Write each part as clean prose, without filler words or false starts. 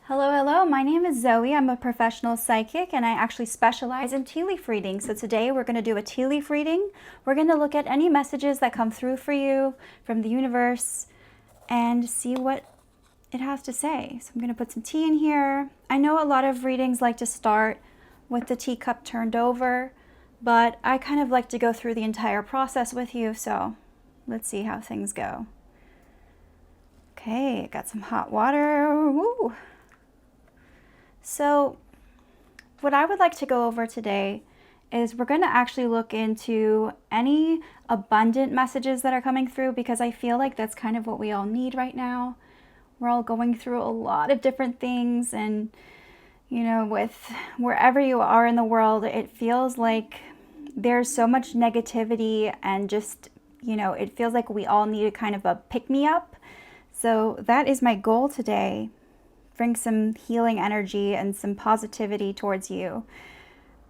Hello, hello. My name is Zoe. I'm a professional psychic and I actually specialize in tea leaf reading. So today we're going to do a tea leaf reading. We're going to look at any messages that come through for you from the universe and see what it has to say. So I'm going to put some tea in here. I know a lot of readings like to start with the teacup turned over, but I kind of like to go through the entire process with you. So let's see how things go. Okay, got some hot water. Woo. So what I would like to go over today is we're going to actually look into any abundant messages that are coming through, because I feel like that's kind of what we all need right now. We're all going through a lot of different things, and you know, with wherever you are in the world, it feels like there's so much negativity and just, you know, it feels like we all need a kind of a pick-me-up. So that is my goal today. Bring some healing energy and some positivity towards you.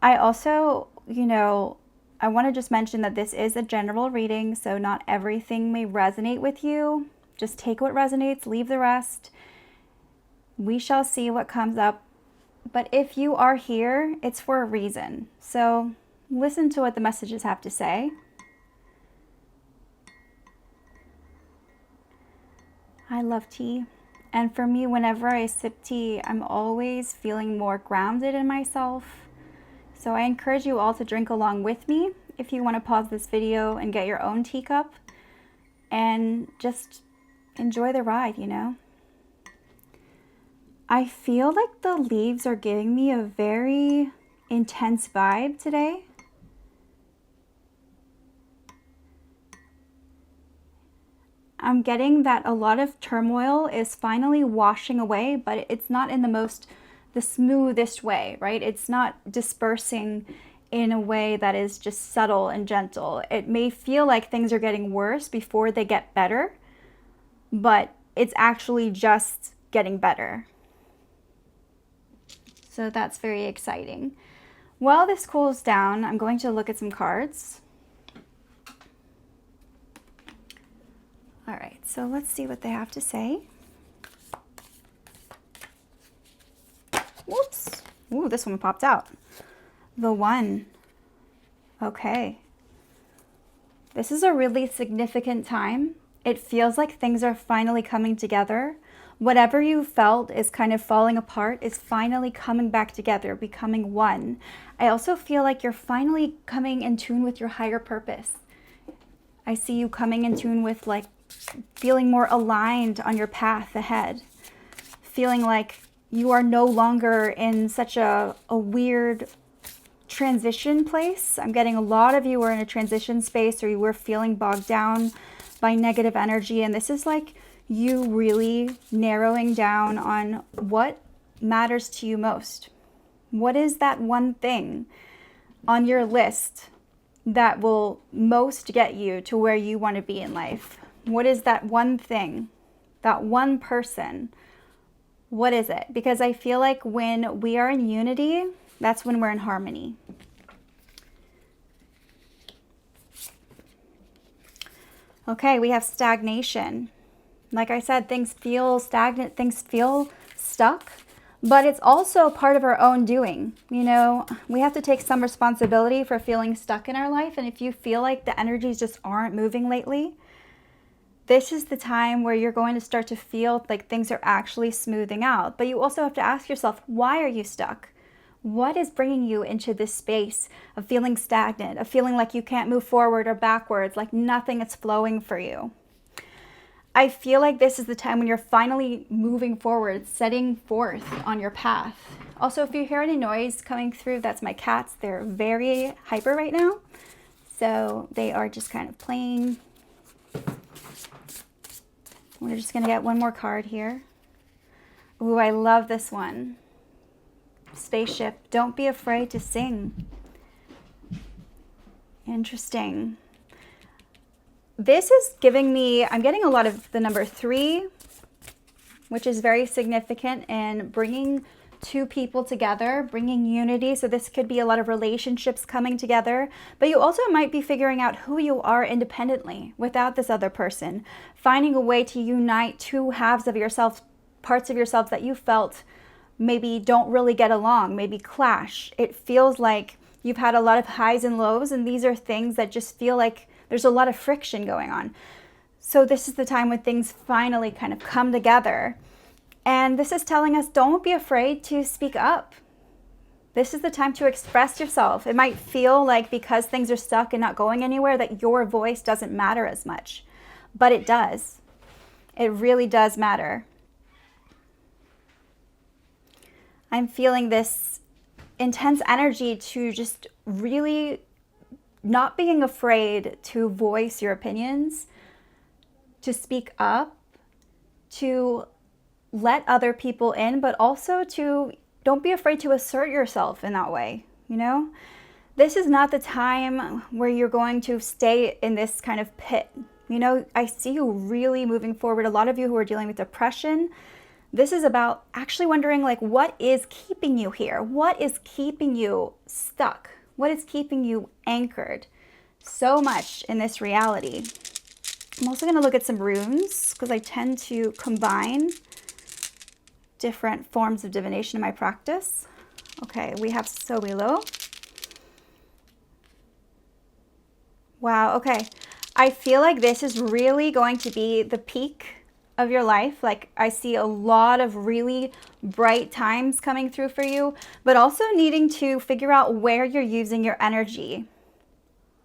I also, I want to just mention that this is a general reading, so not everything may resonate with you. Just take what resonates, leave the rest. We shall see what comes up. But if you are here, it's for a reason. So listen to what the messages have to say. I love tea. And for me, whenever I sip tea, I'm always feeling more grounded in myself. So I encourage you all to drink along with me if you want to pause this video and get your own teacup and just enjoy the ride, you know? I feel like the leaves are giving me a very intense vibe today. I'm getting that a lot of turmoil is finally washing away, but it's not in the smoothest way, right? It's not dispersing in a way that is just subtle and gentle. It may feel like things are getting worse before they get better, but it's actually just getting better. So that's very exciting. While this cools down, I'm going to look at some cards. All right, so let's see what they have to say. Whoops. Ooh, this one popped out. The One. Okay. This is a really significant time. It feels like things are finally coming together. Whatever you felt is kind of falling apart is finally coming back together, becoming one. I also feel like you're finally coming in tune with your higher purpose. I see you coming in tune with feeling more aligned on your path ahead, feeling like you are no longer in such a weird transition place. I'm getting a lot of you are in a transition space, or you were feeling bogged down by negative energy, and this is like you really narrowing down on what matters to you most. What is that one thing on your list that will most get you to where you want to be in life? What is that one thing, that one person? What is it? Because I feel like when we are in unity, that's when we're in harmony. Okay, we have stagnation. Like I said, things feel stagnant, things feel stuck, but it's also part of our own doing. You know, we have to take some responsibility for feeling stuck in our life. And if you feel like the energies just aren't moving lately, this is the time where you're going to start to feel like things are actually smoothing out. But you also have to ask yourself, why are you stuck? What is bringing you into this space of feeling stagnant, of feeling like you can't move forward or backwards, like nothing is flowing for you? I feel like this is the time when you're finally moving forward, setting forth on your path. Also, if you hear any noise coming through, that's my cats. They're very hyper right now. So they are just kind of playing. We're just going to get one more card here. Ooh, I love this one. Spaceship. Don't be afraid to sing. Interesting. This is giving me, I'm getting a lot of the number 3, which is very significant in bringing two people together, bringing unity. So this could be a lot of relationships coming together, but you also might be figuring out who you are independently without this other person, finding a way to unite two halves of yourself, parts of yourself that you felt maybe don't really get along, maybe clash. It feels like you've had a lot of highs and lows, and these are things that just feel like there's a lot of friction going on. So this is the time when things finally kind of come together. And this is telling us, don't be afraid to speak up. This is the time to express yourself. It might feel like because things are stuck and not going anywhere that your voice doesn't matter as much, but it does. It really does matter. I'm feeling this intense energy to just really not being afraid to voice your opinions, to speak up, to let other people in, but also to don't be afraid to assert yourself in that way, you know? This is not the time where you're going to stay in this kind of pit. You know, I see you really moving forward. A lot of you who are dealing with depression, this is about actually wondering, like, what is keeping you here? What is keeping you stuck? What is keeping you anchored so much in this reality? I'm also going to look at some runes because I tend to combine different forms of divination in my practice. Okay, we have Willow. Wow, okay. I feel like this is really going to be the peak of your life. Like, I see a lot of really bright times coming through for you, but also needing to figure out where you're using your energy.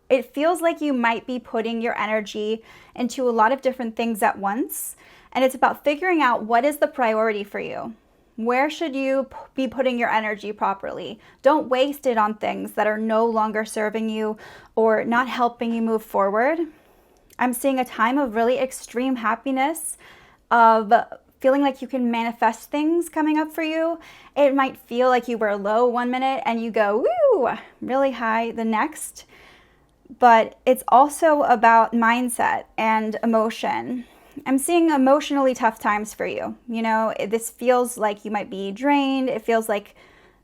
It feels like you might be putting your energy into a lot of different things at once. And it's about figuring out what is the priority for you. Where should you be putting your energy properly? Don't waste it on things that are no longer serving you or not helping you move forward. I'm seeing a time of really extreme happiness, of feeling like you can manifest things coming up for you. It might feel like you were low 1 minute and you go, woo, really high the next. But it's also about mindset and emotion. I'm seeing emotionally tough times for you. You know, this feels like you might be drained. It feels like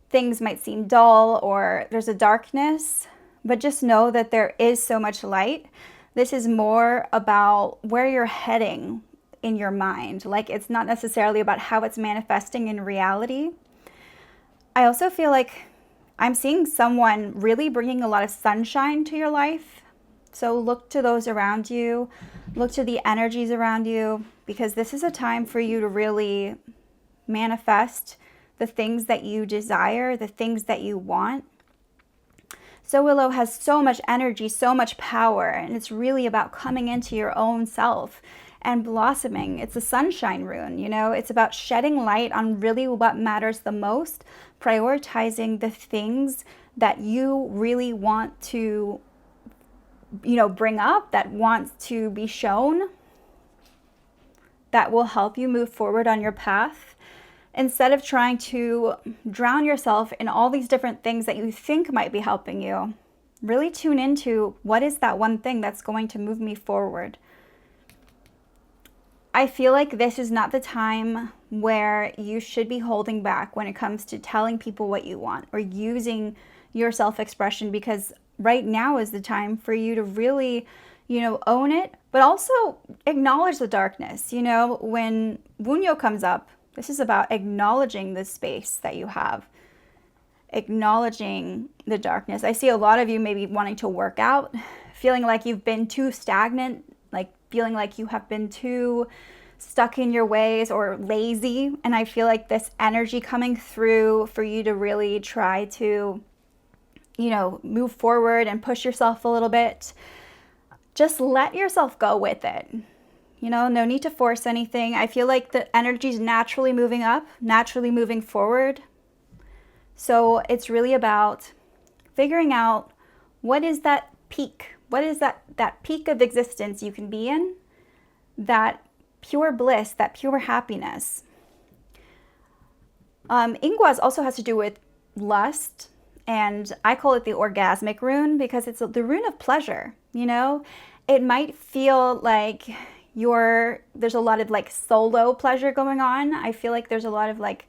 things might seem dull or there's a darkness, but just know that there is so much light. This is more about where you're heading in your mind. Like, it's not necessarily about how it's manifesting in reality. I also feel like I'm seeing someone really bringing a lot of sunshine to your life. So look to those around you, look to the energies around you, because this is a time for you to really manifest the things that you desire, the things that you want. So Willow has so much energy, so much power, and it's really about coming into your own self and blossoming. It's a sunshine rune, you know, it's about shedding light on really what matters the most, prioritizing the things that you really want to, you know, bring up, that wants to be shown, that will help you move forward on your path. Instead of trying to drown yourself in all these different things that you think might be helping you, really tune into what is that one thing that's going to move me forward. I feel like this is not the time where you should be holding back when it comes to telling people what you want or using your self-expression, because right now is the time for you to really, you know, own it, but also acknowledge the darkness. You know, when Wunyo comes up, this is about acknowledging the space that you have, acknowledging the darkness. I see a lot of you maybe wanting to work out, feeling like you've been too stagnant, like feeling like you have been too stuck in your ways or lazy. And I feel like this energy coming through for you to really try to, you know, move forward and push yourself a little bit. Just let yourself go with it. You know, no need to force anything. I feel like the energy is naturally moving up, naturally moving forward. So it's really about figuring out what is that peak? What is that peak of existence you can be in? That pure bliss, that pure happiness. Ingwas also has to do with lust, and I call it the orgasmic rune because it's the rune of pleasure. You know, it might feel like there's a lot of like solo pleasure going on. I feel like there's a lot of like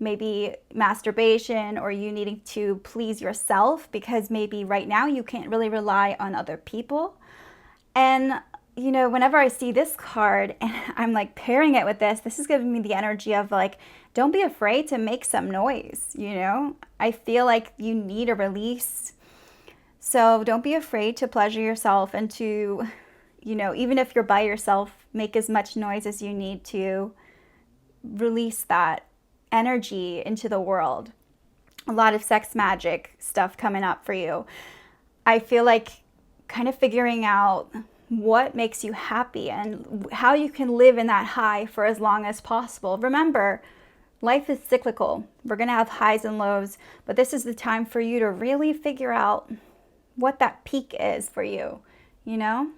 maybe masturbation or you needing to please yourself because maybe right now you can't really rely on other people. And you know, whenever I see this card and I'm like pairing it with this is giving me the energy of like, don't be afraid to make some noise, you know? I feel like you need a release. So don't be afraid to pleasure yourself and to, you know, even if you're by yourself, make as much noise as you need to release that energy into the world. A lot of sex magic stuff coming up for you. I feel like kind of figuring out what makes you happy and how you can live in that high for as long as possible. Remember, life is cyclical. We're going to have highs and lows, but this is the time for you to really figure out what that peak is for you, you know?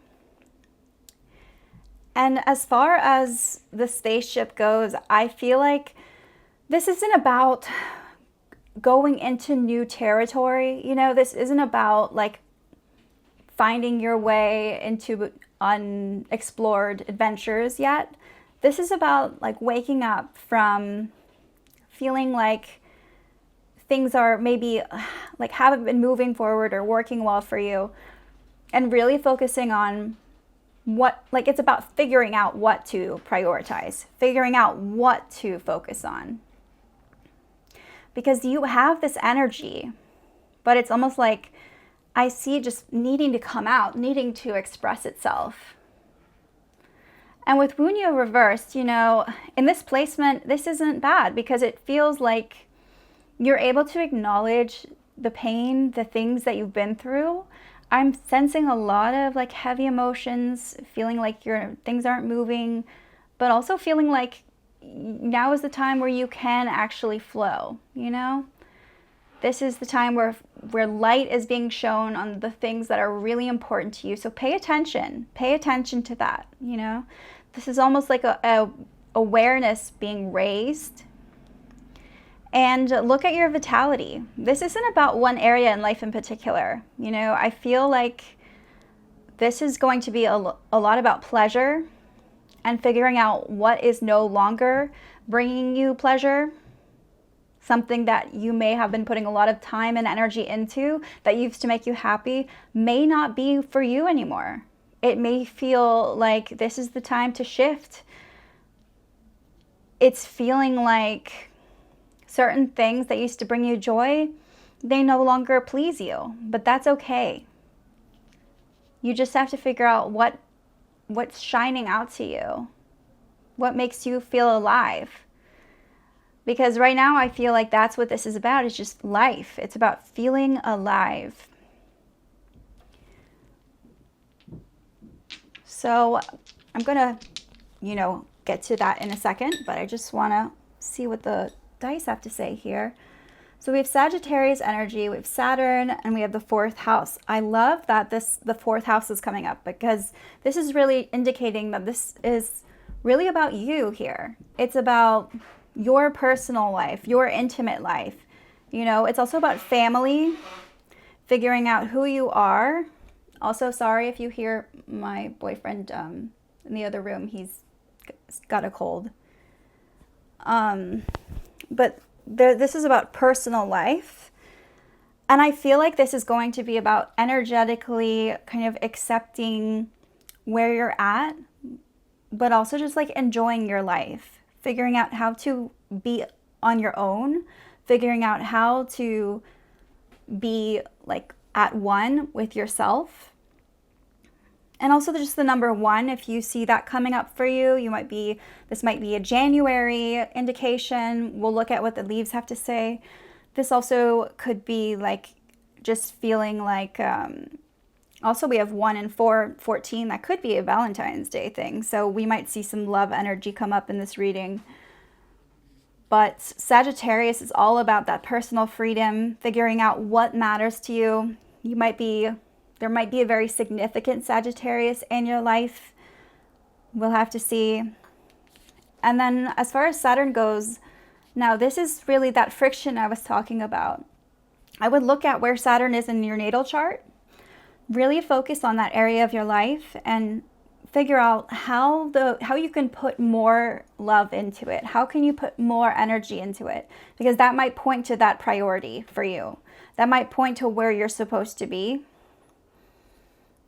And as far as the spaceship goes, I feel like this isn't about going into new territory. You know, this isn't about like finding your way into unexplored adventures yet. This is about like waking up from feeling like things are maybe like haven't been moving forward or working well for you, and really focusing on what, like, it's about figuring out what to prioritize, figuring out what to focus on. Because you have this energy, but it's almost like I see it just needing to come out, needing to express itself. And with Wunyo reversed, you know, in this placement, this isn't bad because it feels like you're able to acknowledge the pain, the things that you've been through. I'm sensing a lot of like heavy emotions, feeling like your things aren't moving, but also feeling like now is the time where you can actually flow, you know? This is the time where light is being shown on the things that are really important to you. So pay attention to that, you know? This is almost like a awareness being raised. And look at your vitality. This isn't about one area in life in particular. You know, I feel like this is going to be a lot about pleasure and figuring out what is no longer bringing you pleasure. Something that you may have been putting a lot of time and energy into that used to make you happy may not be for you anymore. It may feel like this is the time to shift. It's feeling like certain things that used to bring you joy, they no longer please you, but that's okay. You just have to figure out what's shining out to you, what makes you feel alive. Because right now I feel like that's what this is about, is just life. It's about feeling alive. So I'm gonna, you know, get to that in a second, but I just wanna see what the dice have to say here. So we have Sagittarius energy, we have Saturn, and we have the 4th house. I love that the 4th house is coming up because this is really indicating that this is really about you here. It's about your personal life, your intimate life. You know, it's also about family, figuring out who you are. Also, sorry if you hear my boyfriend in the other room. He's got a cold. But this is about personal life. And I feel like this is going to be about energetically kind of accepting where you're at, but also just like enjoying your life, figuring out how to be on your own, figuring out how to be like at one with yourself. And also just the number 1, if you see that coming up for you, this might be a January indication. We'll look at what the leaves have to say. This also could be like just feeling like, also we have 1 and 4, 14. That could be a Valentine's Day thing. So we might see some love energy come up in this reading. But Sagittarius is all about that personal freedom, figuring out what matters to you. There might be a very significant Sagittarius in your life. We'll have to see. And then as far as Saturn goes, now this is really that friction I was talking about. I would look at where Saturn is in your natal chart, really focus on that area of your life and figure out how you can put more love into it. How can you put more energy into it? Because that might point to that priority for you. That might point to where you're supposed to be.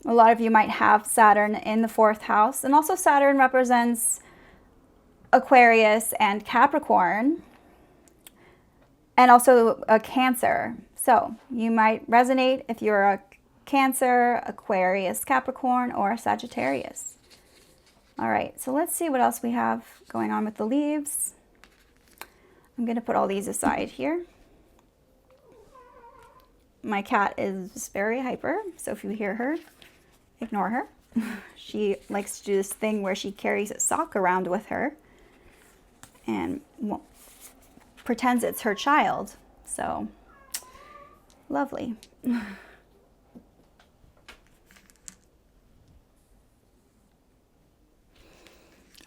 A lot of you might have Saturn in the 4th house, and also Saturn represents Aquarius and Capricorn, and also a Cancer. So you might resonate if you're a Cancer, Aquarius, Capricorn, or a Sagittarius. All right, so let's see what else we have going on with the leaves. I'm going to put all these aside here. My cat is very hyper, so if you hear her, ignore her. She likes to do this thing where she carries a sock around with her and pretends it's her child. So, lovely.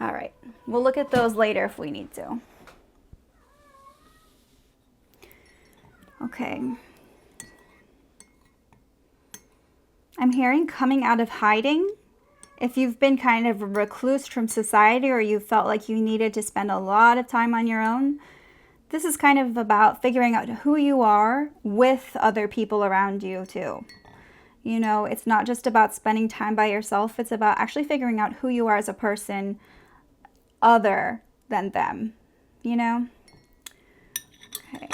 All right, we'll look at those later if we need to. Okay. I'm hearing coming out of hiding. If you've been kind of a recluse from society, or you felt like you needed to spend a lot of time on your own, this is kind of about figuring out who you are with other people around you too. You know, it's not just about spending time by yourself. It's about actually figuring out who you are as a person other than them, you know? Okay,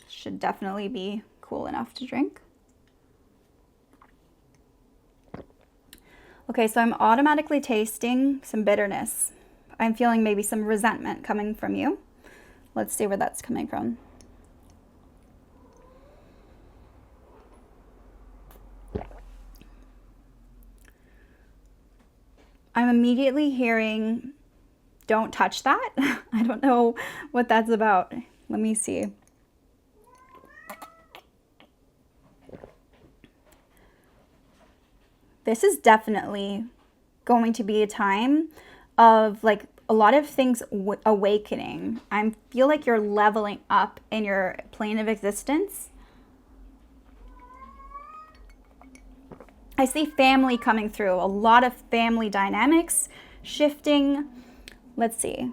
should definitely be cool enough to drink. Okay, so I'm automatically tasting some bitterness. I'm feeling maybe some resentment coming from you. Let's see where that's coming from. I'm immediately hearing, don't touch that. I don't know what that's about. Let me see. This is definitely going to be a time of like a lot of things awakening. I feel like you're leveling up in your plane of existence. I see family coming through, a lot of family dynamics shifting. Let's see.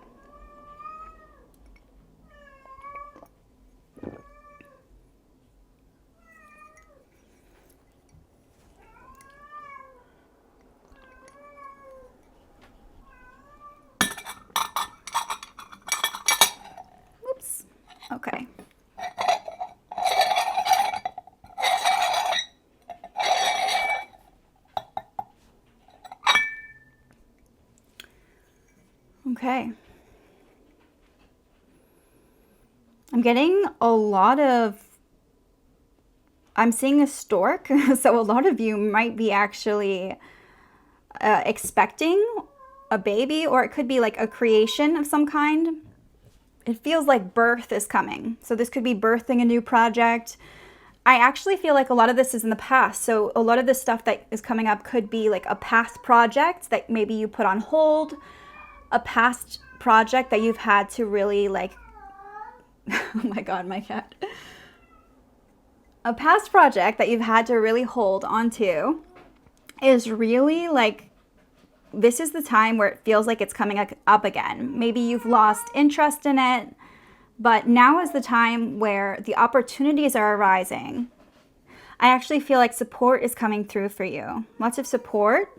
Oops. Okay. Okay. I'm getting a lot of, I'm seeing a stork, so a lot of you might be actually expecting a baby, or it could be like a creation of some kind. It feels like birth is coming. So this could be birthing a new project. I actually feel like a lot of this is in the past. So a lot of the stuff that is coming up could be like a past project that maybe you put on hold, a past project that you've had to really like, oh my God, my cat. A past project that you've had to really hold onto is really like, this is the time where it feels like it's coming up again. Maybe you've lost interest in it, but now is the time where the opportunities are arising. I actually feel like support is coming through for you. Lots of support.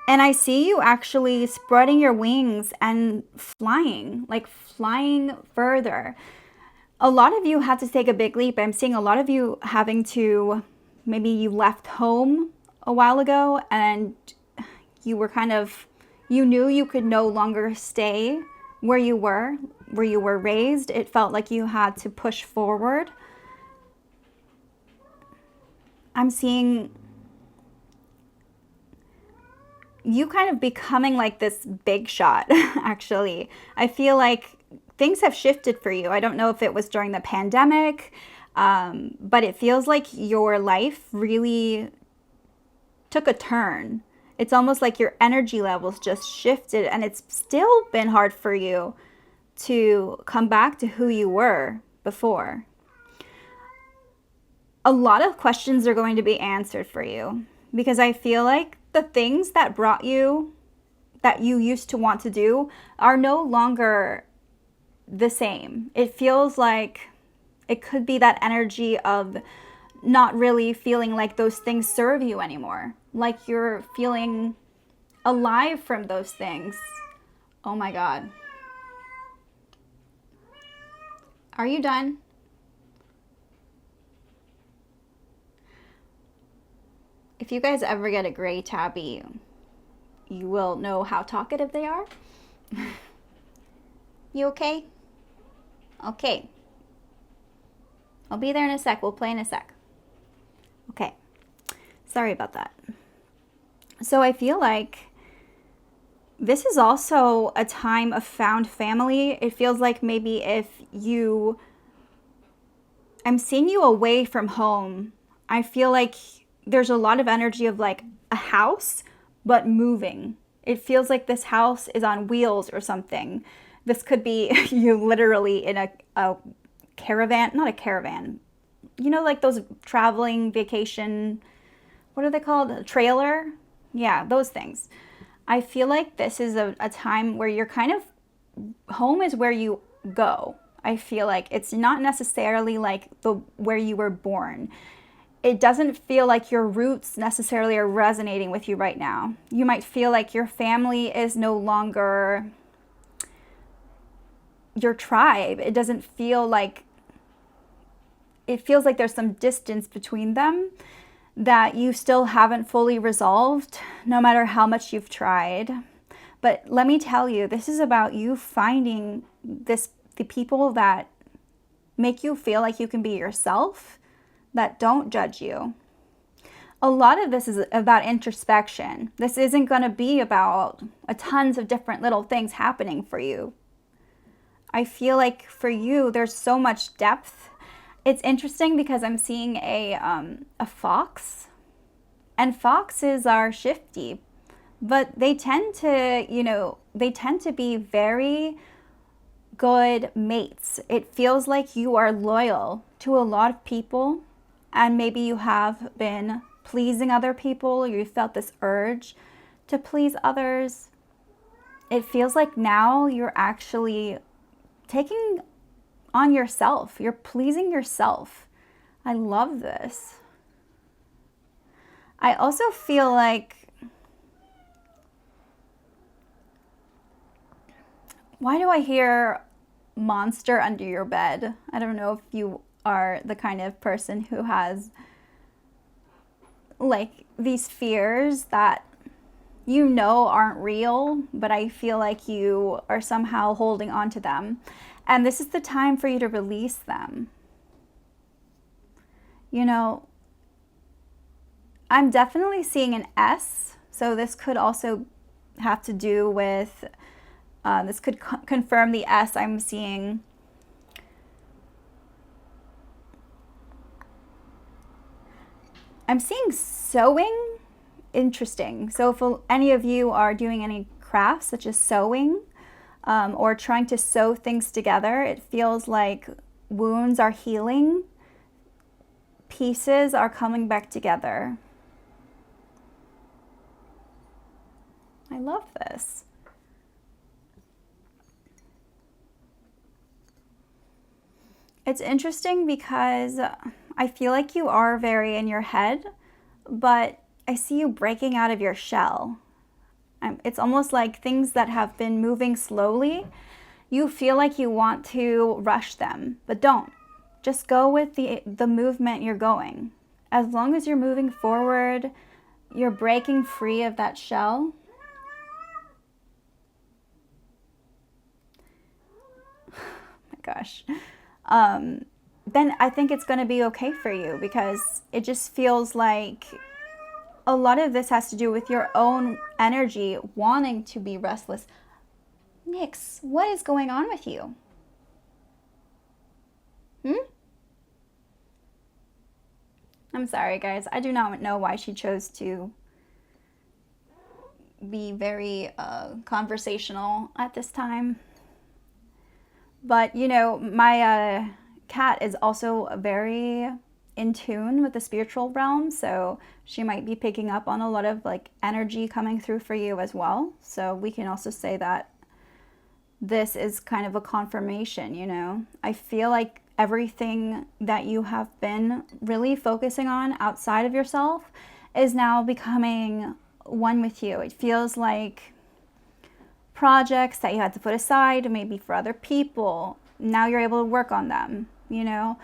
And I see you actually spreading your wings and flying, like flying further. A lot of you had to take a big leap. I'm seeing a lot of you having to, maybe you left home a while ago and you were kind of, you knew you could no longer stay where you were raised. It felt like you had to push forward. I'm seeing you kind of becoming like this big shot, actually. I feel like things have shifted for you. I don't know if it was during the pandemic, but it feels like your life really took a turn. It's almost like your energy levels just shifted, and it's still been hard for you to come back to who you were before. A lot of questions are going to be answered for you, because I feel like the things that brought you, that you used to want to do, are no longer the same. It feels like it could be that energy of not really feeling like those things serve you anymore. Like you're feeling alive from those things. Oh my God. Are you done? If you guys ever get a gray tabby, you will know how talkative they are. You okay? Okay. I'll be there in a sec. We'll play in a sec. Okay. Sorry about that. So I feel like this is also a time of found family. It feels like maybe I'm seeing you away from home. I feel like there's a lot of energy of like a house, but moving. It feels like this house is on wheels or something. This could be you literally in a caravan, not a caravan. You know, like those traveling vacation, what are they called? A trailer? Yeah, those things. I feel like this is a time where you're kind of, home is where you go. I feel like it's not necessarily like where you were born. It doesn't feel like your roots necessarily are resonating with you right now. You might feel like your family is no longer your tribe. It doesn't feel like, it feels like there's some distance between them that you still haven't fully resolved, no matter how much you've tried. But let me tell you, this is about you finding the people that make you feel like you can be yourself, that don't judge you. A lot of this is about introspection. This isn't going to be about tons of different little things happening for you. I feel like for you, there's so much depth. It's interesting because I'm seeing a fox, and foxes are shifty, but they tend to be very good mates. It feels like you are loyal to a lot of people, and maybe you have been pleasing other people, or you felt this urge to please others. It feels like now you're actually taking on yourself. You're pleasing yourself. I love this. I also feel like, why do I hear monster under your bed? I don't know if you are the kind of person who has like these fears that you know aren't real, but I feel like you are somehow holding on to them. And this is the time for you to release them. You know, I'm definitely seeing an S. So this could also have to do with, this could confirm the S I'm seeing. I'm seeing sewing. Interesting. So if any of you are doing any crafts such as sewing, or trying to sew things together, it feels like wounds are healing. Pieces are coming back together. I love this. It's interesting because I feel like you are very in your head, but I see you breaking out of your shell. It's almost like things that have been moving slowly, you feel like you want to rush them, but don't. Just go with the movement you're going. As long as you're moving forward, you're breaking free of that shell. Oh my gosh. Then I think it's going to be okay for you, because it just feels like a lot of this has to do with your own energy wanting to be restless. Nix, what is going on with you? I'm sorry, guys. I do not know why she chose to be very conversational at this time. But, you know, my cat is also very in tune with the spiritual realm, so she might be picking up on a lot of like energy coming through for you as well. So we can also say that this is kind of a confirmation, you know. I feel like everything that you have been really focusing on outside of yourself is now becoming one with you. It feels like projects that you had to put aside, maybe for other people, now you're able to work on them, you know?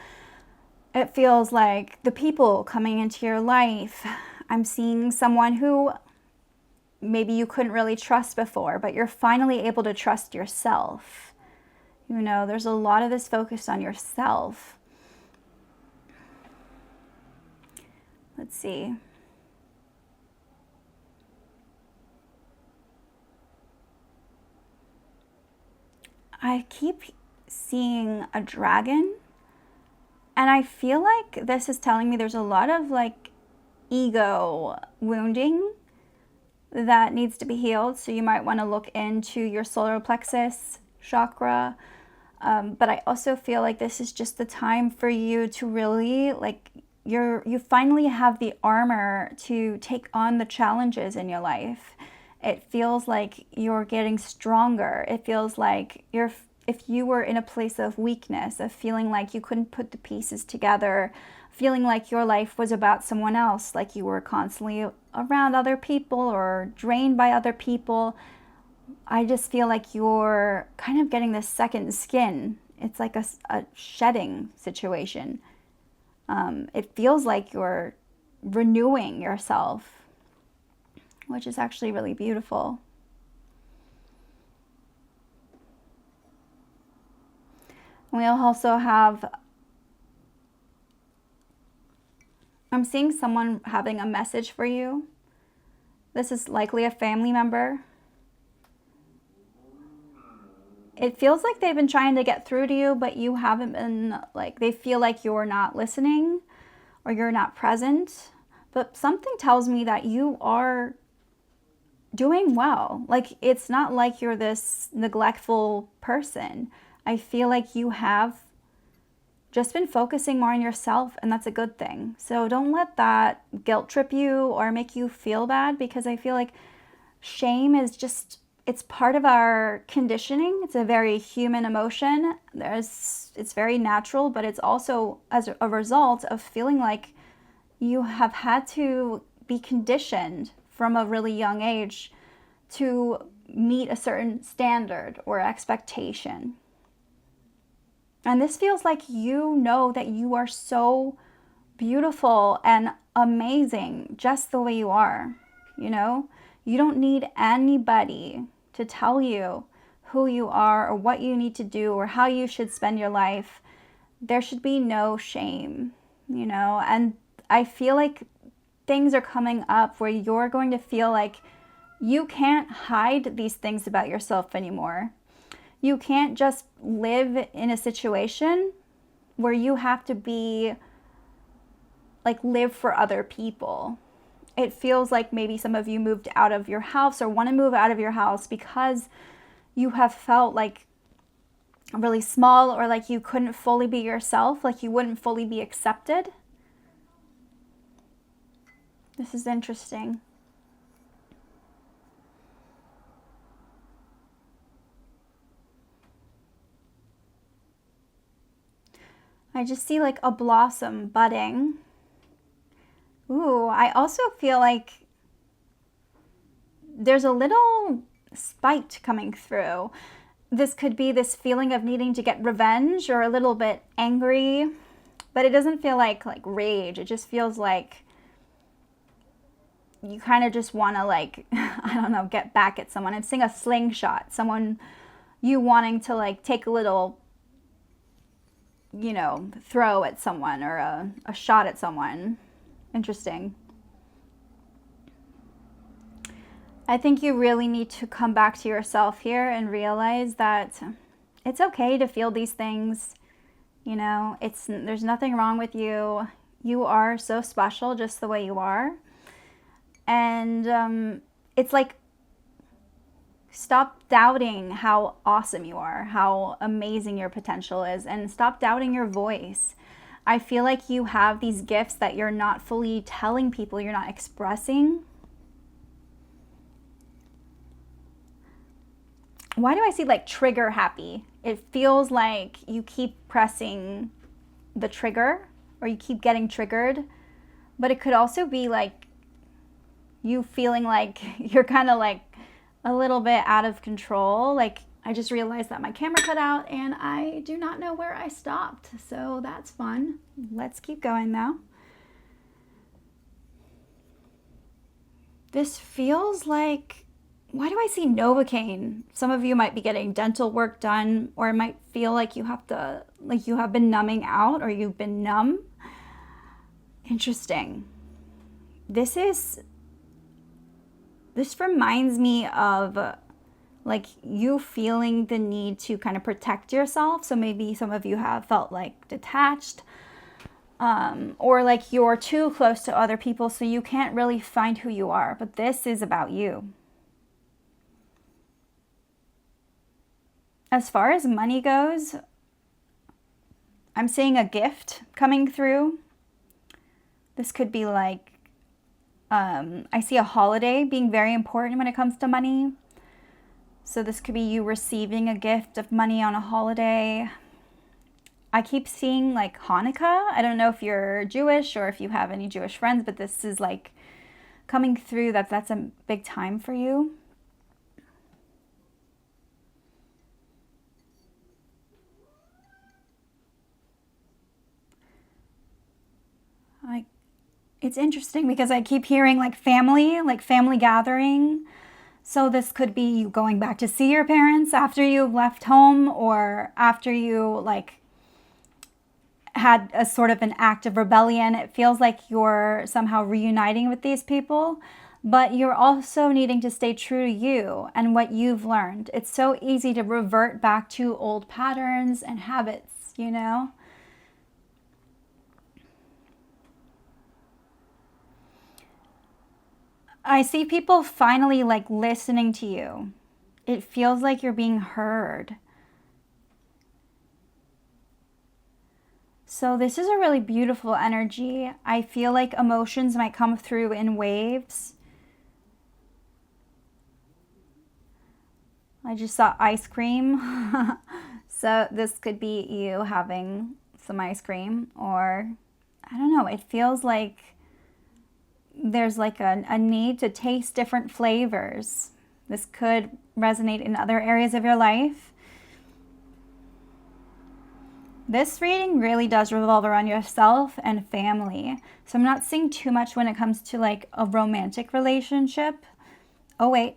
It feels like the people coming into your life. I'm seeing someone who maybe you couldn't really trust before, but you're finally able to trust yourself. You know, there's a lot of this focus on yourself. Let's see. I keep seeing a dragon, and I feel like this is telling me there's a lot of like ego wounding that needs to be healed. So you might want to look into your solar plexus chakra. But I also feel like this is just the time for you to really like you finally have the armor to take on the challenges in your life. It feels like you're getting stronger. It feels like if you were in a place of weakness, of feeling like you couldn't put the pieces together, feeling like your life was about someone else, like you were constantly around other people or drained by other people, I just feel like you're kind of getting this second skin. It's like a shedding situation. It feels like you're renewing yourself, which is actually really beautiful. We also have, I'm seeing someone having a message for you. This is likely a family member. It feels like they've been trying to get through to you, but you haven't been, like, they feel like you're not listening or you're not present. But something tells me that you are doing well. Like, it's not like you're this neglectful person. I feel like you have just been focusing more on yourself, and that's a good thing. So don't let that guilt trip you or make you feel bad, because I feel like shame is just, it's part of our conditioning. It's a very human emotion. It's very natural, but it's also as a result of feeling like you have had to be conditioned from a really young age to meet a certain standard or expectation. And this feels like you know that you are so beautiful and amazing just the way you are, you know? You don't need anybody to tell you who you are or what you need to do or how you should spend your life. There should be no shame, you know? And I feel like things are coming up where you're going to feel like you can't hide these things about yourself anymore. You can't just live in a situation where you have to be like live for other people. It feels like maybe some of you moved out of your house or want to move out of your house because you have felt like really small, or like you couldn't fully be yourself, like you wouldn't fully be accepted. This is interesting. I just see like a blossom budding. Ooh, I also feel like there's a little spite coming through. This could be this feeling of needing to get revenge or a little bit angry, but it doesn't feel like rage. It just feels like you kind of just want to like, I don't know, get back at someone. I'm seeing a slingshot, someone you wanting to like take a little, you know, throw at someone or a shot at someone. Interesting. I think you really need to come back to yourself here and realize that it's okay to feel these things. You know, there's nothing wrong with you. You are so special just the way you are. And it's like, stop doubting how awesome you are, how amazing your potential is, and stop doubting your voice. I feel like you have these gifts that you're not fully telling people, you're not expressing. Why do I see like trigger happy? It feels like you keep pressing the trigger, or you keep getting triggered. But it could also be like you feeling like you're kind of like a little bit out of control. Like, I just realized that my camera cut out and I do not know where I stopped. So that's fun. Let's keep going now. This feels like, why do I see Novocaine? Some of you might be getting dental work done, or it might feel like you have been numbing out, or you've been numb. Interesting. This reminds me of like you feeling the need to kind of protect yourself. So maybe some of you have felt like detached, or like you're too close to other people, so you can't really find who you are. But this is about you. As far as money goes, I'm seeing a gift coming through. This could be like, I see a holiday being very important when it comes to money. So this could be you receiving a gift of money on a holiday. I keep seeing like Hanukkah. I don't know if you're Jewish or if you have any Jewish friends, but this is like coming through that's a big time for you. It's interesting because I keep hearing like family gathering. So this could be you going back to see your parents after you left home, or after you like had a sort of an act of rebellion. It feels like you're somehow reuniting with these people, but you're also needing to stay true to you and what you've learned. It's so easy to revert back to old patterns and habits, you know? I see people finally like listening to you. It feels like you're being heard. So this is a really beautiful energy. I feel like emotions might come through in waves. I just saw ice cream. So this could be you having some ice cream, or I don't know, it feels like there's like a need to taste different flavors. This could resonate in other areas of your life. This reading really does revolve around yourself and family. So I'm not seeing too much when it comes to like a romantic relationship. Oh, wait.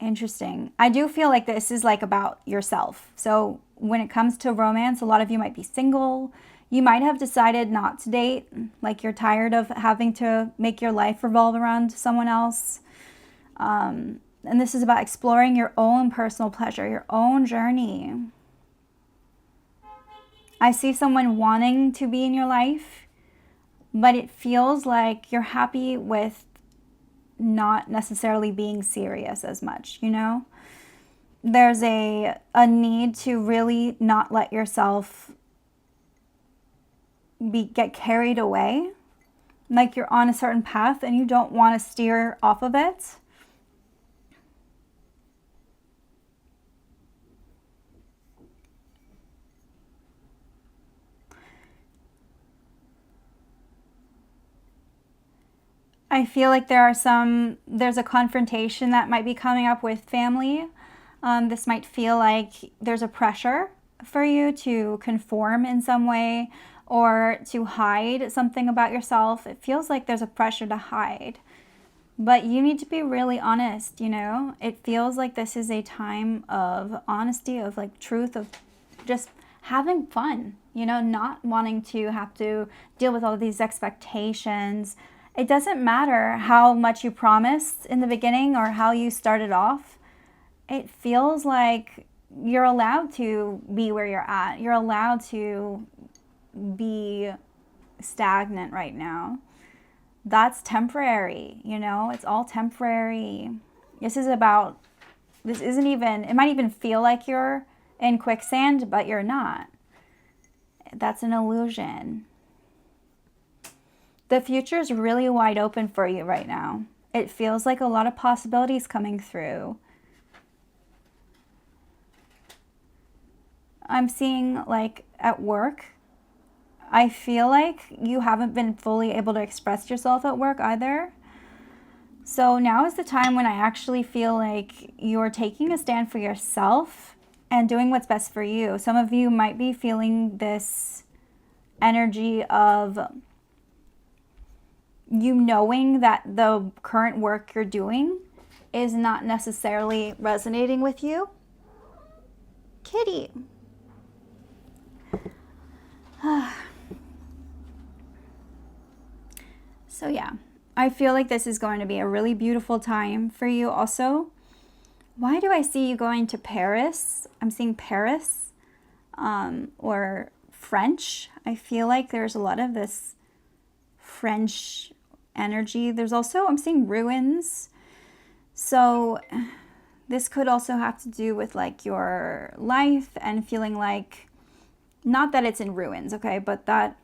Interesting. I do feel like this is like about yourself. So when it comes to romance, a lot of you might be single. You might have decided not to date, like you're tired of having to make your life revolve around someone else. And this is about exploring your own personal pleasure, your own journey. I see someone wanting to be in your life, but it feels like you're happy with not necessarily being serious as much, you know? There's a need to really not let yourself get carried away, like you're on a certain path and you don't want to steer off of it. I feel like there's a confrontation that might be coming up with family. This might feel like there's a pressure for you to conform in some way, or to hide something about yourself. It feels like there's a pressure to hide, but you need to be really honest, you know? It feels like this is a time of honesty, of like truth, of just having fun, you know, not wanting to have to deal with all of these expectations. It doesn't matter how much you promised in the beginning or how you started off. It feels like you're allowed to be where you're at. You're allowed to be stagnant right now. That's temporary, you know? It's all temporary. It might even feel like you're in quicksand, but you're not. That's an illusion. The future is really wide open for you right now. It feels like a lot of possibilities coming through. I'm seeing like at work, I feel like you haven't been fully able to express yourself at work either. So now is the time when I actually feel like you're taking a stand for yourself and doing what's best for you. Some of you might be feeling this energy of you knowing that the current work you're doing is not necessarily resonating with you. Kitty. So yeah, I feel like this is going to be a really beautiful time for you also. Why do I see you going to Paris? I'm seeing Paris or French. I feel like there's a lot of this French energy. There's also, I'm seeing ruins. So this could also have to do with like your life and feeling like, not that it's in ruins, okay, but that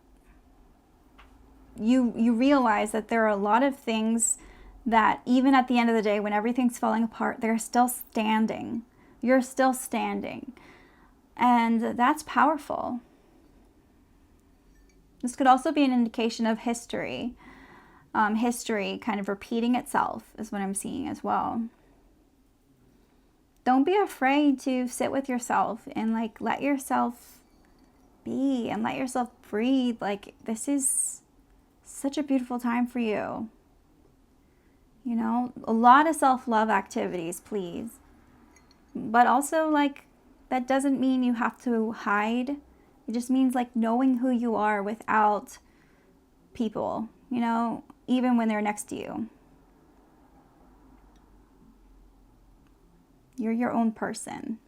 you realize that there are a lot of things that even at the end of the day, when everything's falling apart, they're still standing. You're still standing. And that's powerful. This could also be an indication of history. History kind of repeating itself is what I'm seeing as well. Don't be afraid to sit with yourself and like let yourself be and let yourself breathe. Like this is such a beautiful time for you. You know, a lot of self-love activities, please. But also like that doesn't mean you have to hide. It just means like knowing who you are without people, you know, even when they're next to you. You're your own person.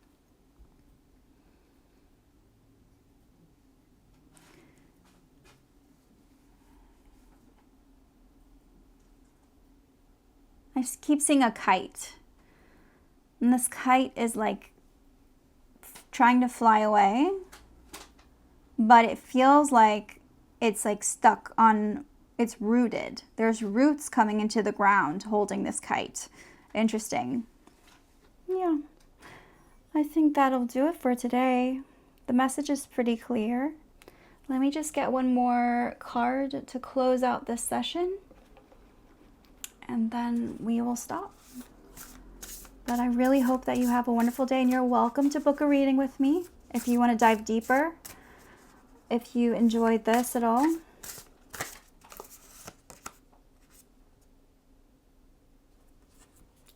I just keep seeing a kite. And this kite is like trying to fly away, but it feels like it's like stuck on, it's rooted. There's roots coming into the ground holding this kite. Interesting. Yeah, I think that'll do it for today. The message is pretty clear. Let me just get one more card to close out this session, and then we will stop. But I really hope that you have a wonderful day, and you're welcome to book a reading with me if you want to dive deeper, if you enjoyed this at all.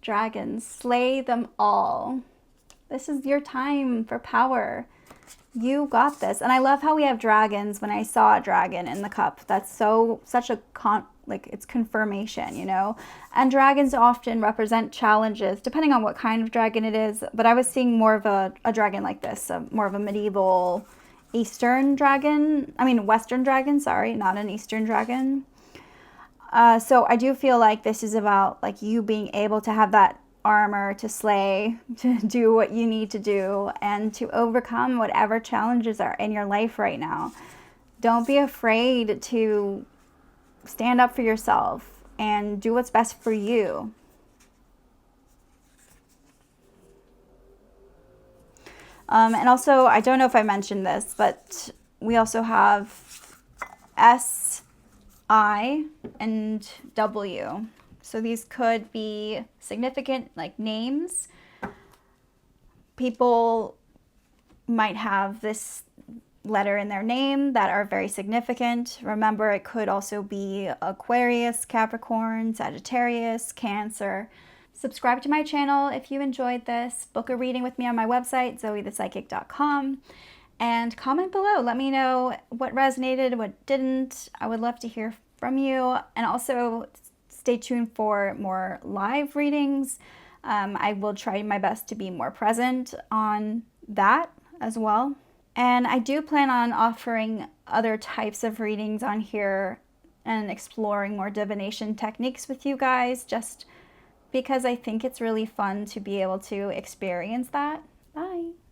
Dragons, slay them all. This is your time for power. You got this. And I love how we have dragons. When I saw a dragon in the cup, that's such a it's confirmation, you know. And dragons often represent challenges depending on what kind of dragon it is, but I was seeing more of a dragon like this, more of a medieval Eastern dragon. I mean Western dragon, sorry, not an Eastern dragon. So I do feel like this is about like you being able to have that armor to slay, to do what you need to do, and to overcome whatever challenges are in your life right now. Don't be afraid to stand up for yourself and do what's best for you. And also, I don't know if I mentioned this, but we also have S, I, and W. So these could be significant, like names. People might have this letter in their name that are very significant. Remember, it could also be Aquarius, Capricorn, Sagittarius, Cancer. Subscribe to my channel if you enjoyed this. Book a reading with me on my website, zoethepsychic.com. And comment below. Let me know what resonated, what didn't. I would love to hear from you. And also stay tuned for more live readings. I will try my best to be more present on that as well. And I do plan on offering other types of readings on here and exploring more divination techniques with you guys, just because I think it's really fun to be able to experience that. Bye.